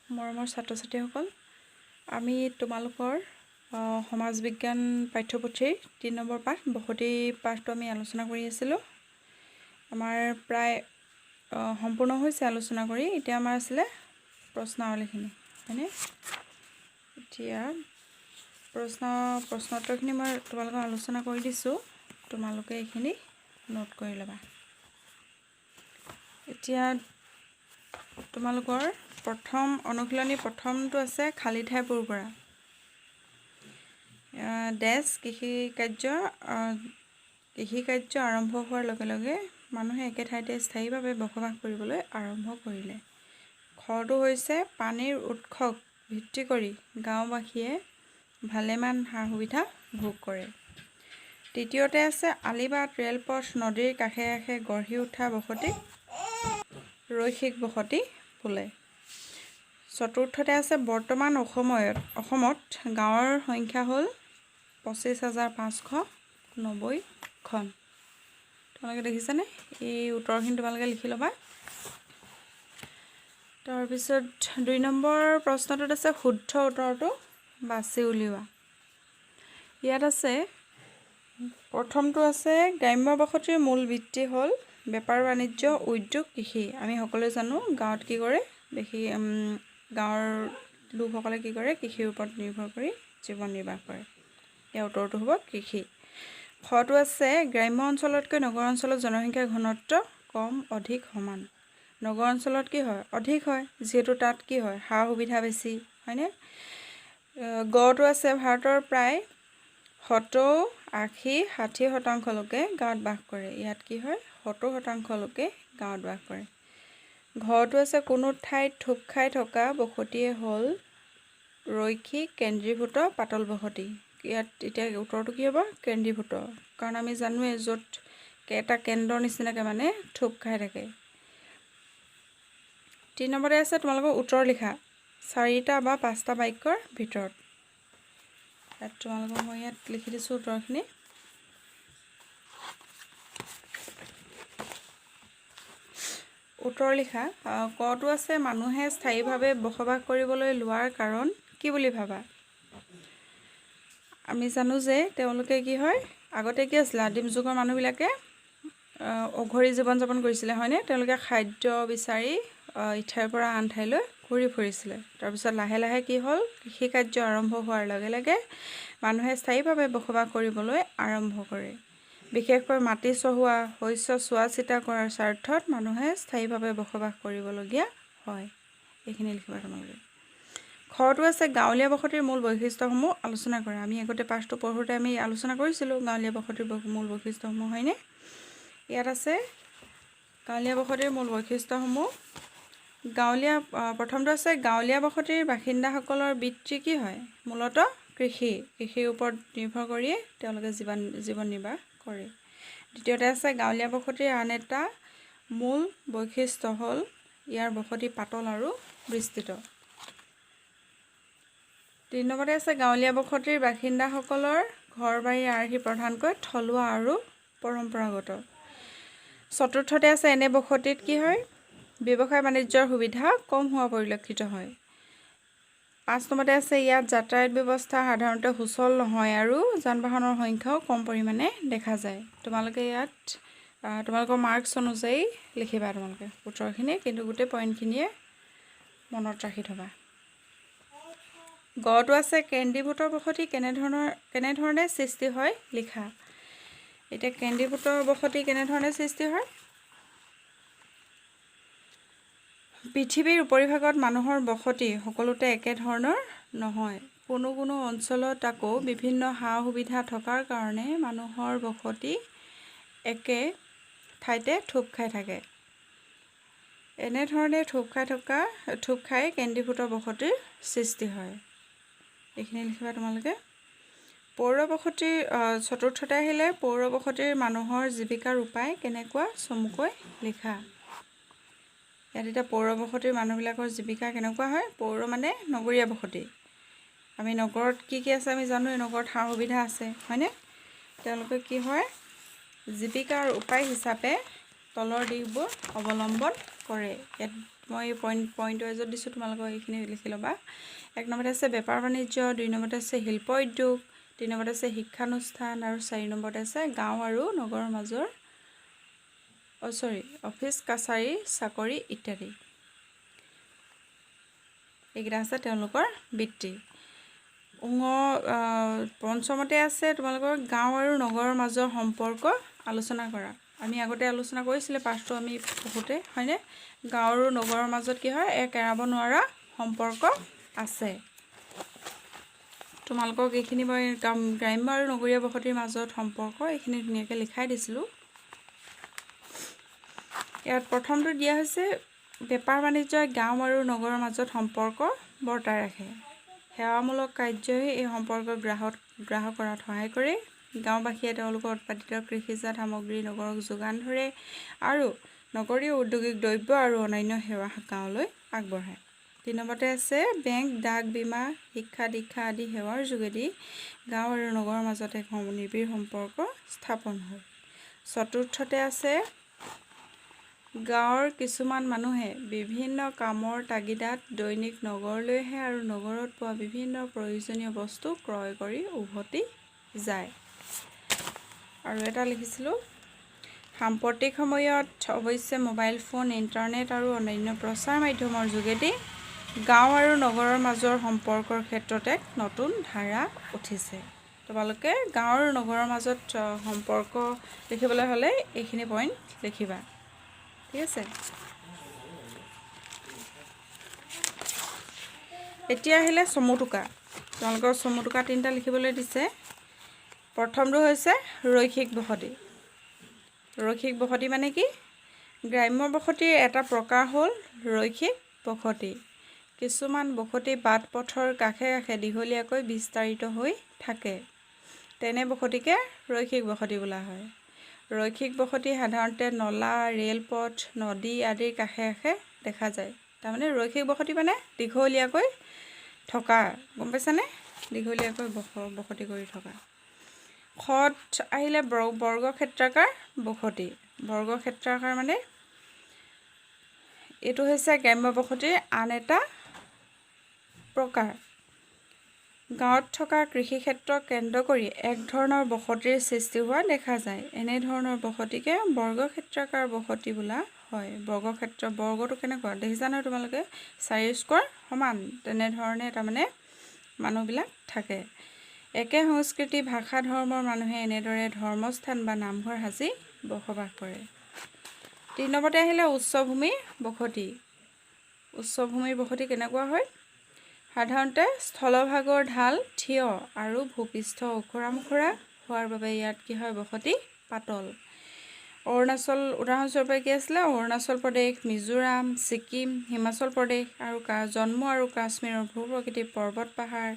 মৰমৰ ছাত্ৰ ছাত্ৰীসকল, আমি তোমালোকৰ সমাজ বিজ্ঞান পাঠ্যপুথিৰ ৩ নম্বৰ পাঠ বসতি পাঠটো আমি আলোচনা কৰি আছিলোঁ। আমাৰ প্ৰায় সম্পূৰ্ণ হৈছে আলোচনা কৰি। এতিয়া আমাৰ আছিলে প্ৰশ্নাৱলীখিনি, হয়নে? এতিয়া প্ৰশ্নোত্তৰখিনি মই তোমালোকক আলোচনা কৰি দিছোঁ, তোমালোকে এইখিনি নোট কৰি ল'বা। এতিয়া তোমালোকৰ প্ৰথম অনুশীলনী প্ৰথমটো আছে খালী ঠাই পূৰ কৰা। ডেছ কৃষি কাৰ্য আৰম্ভ হোৱাৰ লগে লগে মানুহে একে ঠাইতে স্থায়ীভাৱে বসবাস কৰিবলৈ আৰম্ভ কৰিলে। খটো হৈছে পানীৰ উৎসক ভিত্তি কৰি গাঁওবাসীয়ে ভালেমান সা সুবিধা ভোগ কৰে। তৃতীয়তে আছে আলিবাট ৰেলপথ নদীৰ কাষে কাষে গঢ়ি উঠা বসতিক ৰৈখিক বসতি বোলে। চতুৰ্থতে আছে বৰ্তমান অসমত গাঁৱৰ সংখ্যা হ'ল 25,590খন। তোমালোকে দেখিছানে? এই উত্তৰখিনি তোমালোকে লিখি ল'বা। তাৰপিছত ২ নম্বৰ প্ৰশ্নটোত আছে শুদ্ধ উত্তৰটো বাছি উলিওৱা। ইয়াত আছে প্ৰথমটো আছে গ্ৰাম্য বসতিৰ মূল ভিত্তি হ'ল বেপাৰ বাণিজ্য, উদ্যোগ, কৃষি। আমি সকলোৱে জানো গাঁৱত কি কৰে, গাঁৱৰ লোকসকলে কি কৰে, কৃষিৰ ওপৰত নিৰ্ভৰ কৰি জীৱন নিৰ্বাহ কৰে। ইয়াৰ উত্তৰটো হ'ব কৃষি। খটো আছে গ্ৰাম্য অঞ্চলতকৈ নগৰ অঞ্চলত জনসংখ্যাৰ ঘনত্ব কম অধিক সমান। নগৰ অঞ্চলত কি হয়, অধিক হয়, যিহেতু তাত কি হয়, সা সুবিধা বেছি, হয়নে? গটো আছে ভাৰতৰ প্ৰায় 70, 80, 60% লোকে গাঁৱত বাস কৰে। ইয়াত কি হয়, 70% লোকে গাঁৱত বাস কৰে। ঘৰটো আছে কোনো ঠাইত থোপ খাই থকা বসতিয়ে হ'ল ৰৈখিক কেন্দ্ৰীভূত পাতল বসতি। ইয়াত এতিয়া উত্তৰটো কি হ'ব, কেন্দ্ৰীভূত, কাৰণ আমি জানোৱেই য'ত এটা কেন্দ্ৰৰ নিচিনাকৈ মানে থোপ খাই থাকে। ৩ নম্বৰতে আছে তোমালোকৰ উত্তৰ লিখা 4টা বা 5টা বাক্যৰ ভিতৰত। ইয়াত তোমালোকক মই ইয়াত লিখি দিছোঁ উত্তৰখিনি। উত্তৰ লিখা। কটো আছে মানুহে স্থায়ীভাৱে বসবাস কৰিবলৈ লোৱাৰ কাৰণ কি বুলি ভাবা? আমি জানো যে তেওঁলোকে কি হয়, আগতে কি আছিলে, আদিম যুগৰ মানুহবিলাকে অঘৰী জীৱন যাপন কৰিছিলে, হয়নে? তেওঁলোকে খাদ্য বিচাৰি ইঠাইৰ পৰা আন ঠাইলৈ ঘূৰি ফুৰিছিলে। তাৰপিছত লাহে লাহে কি হ'ল, কৃষি কাৰ্য আৰম্ভ হোৱাৰ লগে লগে মানুহে স্থায়ীভাৱে বসবাস কৰিবলৈ আৰম্ভ কৰে। বিশেষকৈ মাটি চহোৱা, শস্য চোৱা চিতা কৰাৰ স্বাৰ্থত মানুহে স্থায়ীভাৱে বসবাস কৰিবলগীয়া হয়। এইখিনি লিখিবা তোমালোকে। খটো আছে গাঁৱলীয়া বসতিৰ মূল বৈশিষ্ট্যসমূহ আলোচনা কৰা। আমি আগতে পাঠটো পঢ়োঁতে আমি আলোচনা কৰিছিলোঁ গাঁৱলীয়া বসতিৰ মূল বৈশিষ্ট্যসমূহ, হয়নে? ইয়াত আছে গাঁৱলীয়া বসতিৰ মূল বৈশিষ্ট্যসমূহ। প্ৰথমটো আছে গাঁৱলীয়া বসতিৰ বাসিন্দাসকলৰ বৃত্তি কি হয়, মূলতঃ কৃষিৰ ওপৰত নিৰ্ভৰ কৰিয়ে তেওঁলোকে জীৱন নিৰ্বাহ কৰে। দ্বিতীয়তে আছে গাঁৱলীয়া বসতিৰ আন এটা মূল বৈশিষ্ট্য হ'ল ইয়াৰ বসতি পাতল আৰু বিস্তৃত। ৩ নম্বৰতে আছে গাঁৱলীয়া বসতিৰ বাসিন্দাসকলৰ ঘৰ বাৰীৰ আৰ্হি প্ৰধানকৈ থলুৱা আৰু পৰম্পৰাগত। চতুৰ্থতে আছে এনে বসতিত কি হয়, ব্যৱসায় বাণিজ্যৰ সুবিধা কম হোৱা পৰিলক্ষিত হয়। ৫ নম্বৰতে আছে ইয়াত যাতায়াত ব্যৱস্থা সাধাৰণতে সুচল নহয় আৰু যান বাহনৰ সংখ্যাও কম পৰিমাণে দেখা যায়। তোমালোকে ইয়াত তোমালোকৰ মাৰ্কছ অনুযায়ী লিখিবা তোমালোকে উত্তৰখিনি, কিন্তু গোটেই পইণ্টখিনিয়ে মনত ৰাখি থ'বা। গটো আছে কেন্দ্ৰীভূত বসতি কেনেধৰণে সৃষ্টি হয় লিখা। এতিয়া কেন্দ্ৰীভূত বসতি কেনেধৰণে সৃষ্টি হয়? পৃথিৱীৰ উপৰিভাগত মানুহৰ বসতি সকলোতে একেধৰণৰ নহয়। কোনো কোনো অঞ্চলত আকৌ বিভিন্ন সা সুবিধা থকাৰ কাৰণে মানুহৰ বসতি একে ঠাইতে থোপ খাই থাকে। এনেধৰণে থোপ খাই কেন্দ্ৰীভূত বসতিৰ সৃষ্টি হয়। এইখিনি লিখিবা তোমালোকে। পৌৰ বসতিৰ চতুৰ্থতে আহিলে পৌৰ বসতিৰ মানুহৰ জীৱিকাৰ উপায় কেনেকুৱা চমুকৈ লিখা। ইয়াত এতিয়া পৌৰ বসতিৰ মানুহবিলাকৰ জীৱিকা কেনেকুৱা হয়? পৌৰ মানে নগৰীয়া বসতি। আমি নগৰত কি আছে আমি জানোৱেই, নগৰত সা সুবিধা আছে, হয়নে? তেওঁলোকে কি হয়, জীৱিকাৰ উপায় হিচাপে তলৰ দিশবোৰ অৱলম্বন কৰে। ইয়াত মই পইণ্ট ৱাইজত দিছোঁ, তোমালোকক এইখিনি লিখি ল'বা। 1 নম্বৰতে আছে বেপাৰ বাণিজ্য, 2 নম্বৰতে আছে শিল্প উদ্যোগ, 3 নম্বৰতে আছে শিক্ষানুষ্ঠান আৰু 4 নম্বৰতে আছে গাঁও আৰু নগৰৰ মাজৰ অফিচ কাছাৰী চাকৰি ইত্যাদি। এইকেইটা আছে তেওঁলোকৰ বৃত্তি। পঞ্চমতে আছে তোমালোকৰ গাঁও আৰু নগৰৰ মাজৰ সম্পৰ্ক আলোচনা কৰা। আমি আগতে আলোচনা কৰিছিলে পাঠটো আমি পঢ়োঁতে, হয়নে? গাঁও আৰু নগৰৰ মাজত কি হয়, এক এৰাব নোৱাৰা সম্পৰ্ক আছে। তোমালোকক এইখিনি মই গ্ৰাম্য আৰু নগৰীয়া বসতিৰ মাজত সম্পৰ্ক এইখিনি ধুনীয়াকৈ লিখাই দিছিলোঁ। ইয়াত প্ৰথমটো দিয়া হৈছে বেপাৰ বাণিজ্যই গাঁও আৰু নগৰৰ মাজত সম্পৰ্ক বৰ্তাই ৰাখে। সেৱামূলক কাৰ্যই এই সম্পৰ্ক গ্ৰাহ্য কৰাত সহায় কৰে। গাঁওবাসীয়ে তেওঁলোকৰ উৎপাদিত কৃষিজাত সামগ্ৰী নগৰক যোগান ধৰে আৰু নগৰীয় ঔদ্যোগিক দ্ৰব্য আৰু অন্যান্য সেৱা গাঁৱলৈ আগবঢ়ায়। 3 নম্বৰতে আছে বেংক, ডাক, বীমা, শিক্ষা দীক্ষা আদি সেৱাৰ যোগেদি গাঁও আৰু নগৰৰ মাজত এক নিবিড় সম্পৰ্ক স্থাপন হয়। 4ৰ্থতে আছে গাঁৱৰ কিছুমান মানুহে বিভিন্ন কামৰ তাগিদাত দৈনিক নগৰলৈ আহে আৰু নগৰত পোৱা বিভিন্ন প্ৰয়োজনীয় বস্তু ক্ৰয় কৰি উভতি যায়। আৰু এটা লিখিছিলোঁ সাম্প্ৰতিক সময়ত অৱশ্যে মোবাইল ফোন, ইণ্টাৰনেট আৰু অন্যান্য প্ৰচাৰ মাধ্যমৰ যোগেদি গাঁও আৰু নগৰৰ মাজৰ সম্পৰ্কৰ ক্ষেত্ৰত এক নতুন ধাৰা উঠিছে। তোমালোকে গাঁও আৰু নগৰৰ মাজত সম্পৰ্ক লিখিবলৈ হ'লে এইখিনি পইণ্ট লিখিবা, ঠিক আছে? এতিয়া আহিলে চমুটোকা। তোমালোকৰ চমুটোকা 3টা লিখিবলৈ দিছে। প্ৰথমটো হৈছে ৰৈখিক বসতি। ৰৈখিক বসতি মানে কি? গ্ৰাম্য বসতিৰ এটা প্ৰকাৰ হ'ল ৰৈখিক বসতি। কিছুমান বসতি বাট পথৰ কাষে কাষে দীঘলীয়াকৈ বিস্তাৰিত হৈ থাকে। তেনে বসতিকে ৰৈখিক বসতি বোলা হয়। ৰৈখিক বসতি সাধাৰণতে নলা, ৰেলপথ, নদী আদিৰ কাষে কাষে দেখা যায়। তাৰমানে ৰৈখিক বসতি মানে দীঘলীয়াকৈ থকা, গম পাইছানে? দীঘলীয়াকৈ বসতি কৰি থকা। খত আহিলে বৰ্গক্ষেত্ৰাকাৰ বসতি। বৰ্গক্ষেত্ৰাকাৰ মানে এইটো হৈছে গ্ৰাম্য বসতিৰ আন এটা প্ৰকাৰ। গাঁৱত থকা কৃষিক্ষেত্ৰক কেন্দ্ৰ কৰি এক ধৰণৰ বসতিৰ সৃষ্টি হোৱা দেখা যায়। এনেধৰণৰ বসতিকে বৰ্গক্ষেত্ৰাকাৰ বসতি বোলা হয়। বৰ্গটো কেনেকুৱা দেখিছা নহয় তোমালোকে? 4 স্কোৱাৰ সমান, তেনেধৰণে তাৰমানে মানুহবিলাক থাকে। একে সংস্কৃতি, ভাষা, ধৰ্মৰ মানুহে এনেদৰে ধৰ্মস্থান বা নামঘৰ সাজি বসবাস কৰে। 3 নম্বৰতে আহিলে উচ্চভূমিৰ বসতি। উচ্চভূমিৰ বসতি কেনেকুৱা হয়? সাধাৰণতে স্থলভাগৰ ঢাল থিয় আৰু ভূপৃষ্ঠ ওখৰা মোখৰা হোৱাৰ বাবে ইয়াত কি হয়, বসতি পাতল। উদাহৰণস্বৰূপে কি আছিলে? অৰুণাচল প্ৰদেশ, মিজোৰাম, ছিকিম, হিমাচল প্ৰদেশ আৰু জম্মু আৰু কাশ্মীৰৰ ভূ-প্ৰকৃতি পৰ্বত পাহাৰ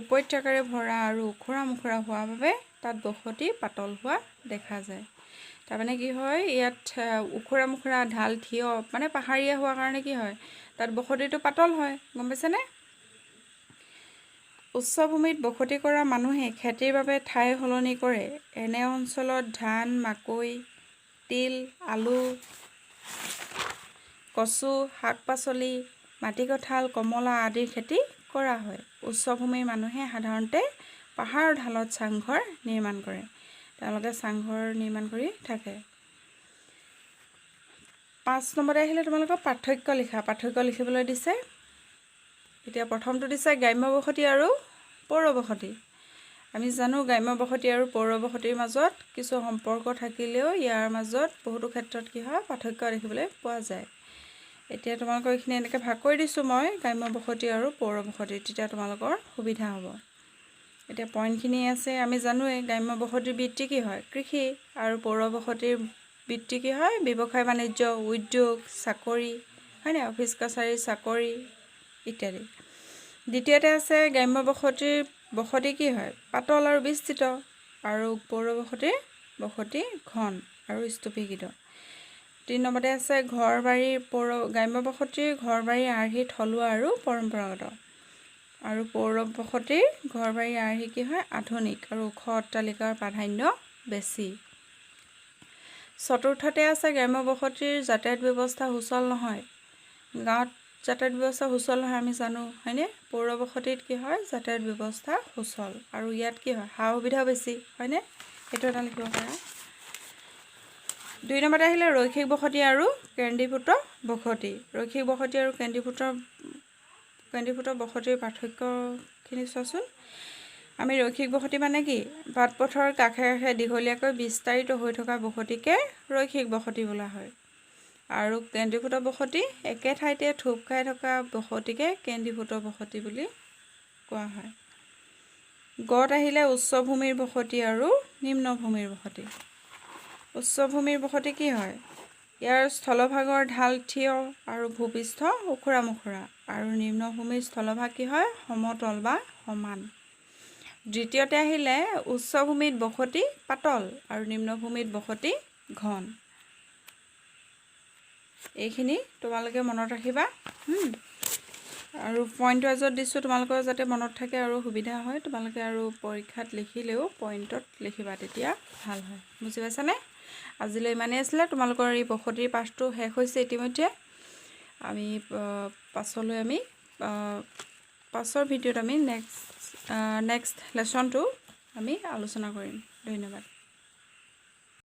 উপত্যকাৰে ভৰা আৰু ওখৰা মোখৰা হোৱাৰ বাবে তাত বসতি পাতল হোৱা দেখা যায়। তাৰমানে কি হয়, ইয়াত ওখৰা মোখৰা ঢাল থিয় মানে পাহাৰীয়া হোৱাৰ কাৰণে কি হয়, তাত বসতিটো পাতল হয়, গম পাইছেনে? উচ্চভূমিত বসতি কৰা মানুহে খেতিৰ বাবে ঠাই সলনি কৰে। এনে অঞ্চলত ধান, মাকৈ, তিল, আলু, কচু, শাক-পাচলি, মাটিকঁঠাল, কমলা আদিৰ খেতি কৰা হয়। উচ্চভূমিৰ মানুহে সাধাৰণতে পাহাৰৰ ঢালত চাংঘৰ নিৰ্মাণ কৰে। তেওঁলোকে চাংঘৰ নিৰ্মাণ কৰি থাকে। 5 নম্বৰতে আহিলে তোমালোকৰ পাৰ্থক্য লিখা। পাৰ্থক্য লিখিবলৈ দিছে। এতিয়া প্ৰথমটো দিছে গ্ৰাম্য বসতি আৰু পৌৰ বসতি। আমি জানো গ্ৰাম্য বসতি আৰু পৌৰ বসতিৰ মাজত কিছু সম্পৰ্ক থাকিলেও ইয়াৰ মাজত বহুতো ক্ষেত্ৰত কি হয়, পাৰ্থক্য দেখিবলৈ পোৱা যায়। এতিয়া তোমালোকৰ এইখিনি এনেকৈ ভাগ কৰি দিছোঁ মই, গ্ৰাম্য বসতি আৰু পৌৰ বসতি, তেতিয়া তোমালোকৰ সুবিধা হ'ব। এতিয়া পইণ্টখিনি আছে, আমি জানোৱেই গ্ৰাম্য বসতিৰ বৃত্তি কি হয়, কৃষি, আৰু পৌৰ বসতিৰ বৃত্তি কি হয়, ব্যৱসায় বাণিজ্য, উদ্যোগ, চাকৰি, হয়নে? অফিচ কাছাৰী চাকৰি ইত্যাদি। দ্বিতীয়তে আছে গ্ৰাম্য বসতি কি হয়, পাতল আৰু বিস্তৃত, আৰু পৌৰ বসতিৰ বসতি ঘন আৰু স্তূপীকৃত। 3 নম্বৰতে আছে ঘৰ বাৰী। গ্ৰাম্য বসতিৰ ঘৰ বাৰী আৰ্হি থলুৱা আৰু পৰম্পৰাগত, আৰু পৌৰ বসতিৰ ঘৰ বাৰী আৰ্হি কি হয়, আধুনিক আৰু ওখ অট্টালিকাৰ প্ৰাধান্য বেছি। 4ৰ্থতে আছে গ্ৰাম্য বসতিৰ যাতায়াত ব্যৱস্থা সুচল নহয়। গাঁৱত যাতায়াত ব্যৱস্থা সুচল হয় আমি জানো হয়নে? পৌৰ বসতিত কি হয় যাতায়াত ব্যৱস্থা সুচল আৰু ইয়াত কি হয় সা সুবিধা বেছি হয়নে? এইটো এটা লিখিব পাৰা। 2 নম্বৰতে আহিলে ৰৈখিক বসতি আৰু কেন্দ্ৰীভূত বসতি। ৰৈখিক বসতি আৰু কেন্দ্ৰীভূত বসতিৰ পাৰ্থক্যখিনি চোৱাচোন। আমি ৰৈখিক বসতি মানে কি বাট পথৰ কাষে কাষে দীঘলীয়াকৈ বিস্তাৰিত হৈ থকা বসতিকে ৰৈখিক বসতি বোলা হয়। আৰু কেন্দ্ৰীভূত বসতি একে ঠাইতে থোপ খাই থকা বসতিকে কেন্দ্ৰীভূত বসতি বুলি কোৱা হয়। গত আহিলে উচ্চভূমিৰ বসতি আৰু নিম্নভূমিৰ বসতি। উচ্চভূমিৰ বসতি কি হয়? ইয়াৰ স্থলভাগৰ ঢাল থিয় আৰু ভূপৃষ্ঠ ওখোৰা মোখোৰা আৰু নিম্নভূমিৰ স্থলভাগ কি হয় সমতল বা সমান। দ্বিতীয়তে আহিলে উচ্চভূমিত বসতি পাতল আৰু নিম্নভূমিত বসতি ঘন। এইখিনি তোমালোকে মনত ৰাখিবা আৰু পইণ্ট ৱাইজত দিছোঁ তোমালোকৰ যাতে মনত থাকে আৰু সুবিধা হয়। তোমালোকে আৰু পৰীক্ষাত লিখিলেও পইণ্টত লিখিবা তেতিয়া ভাল হয়। বুজি পাইছানে? আজিলৈ ইমানেই আছিলে। তোমালোকৰ এই বসতিৰ পাঠটো শেষ হৈছে ইতিমধ্যে। আমি পাছৰ ভিডিঅ'ত আমি নেক্সট লেচনটো আমি আলোচনা কৰিম। ধন্যবাদ।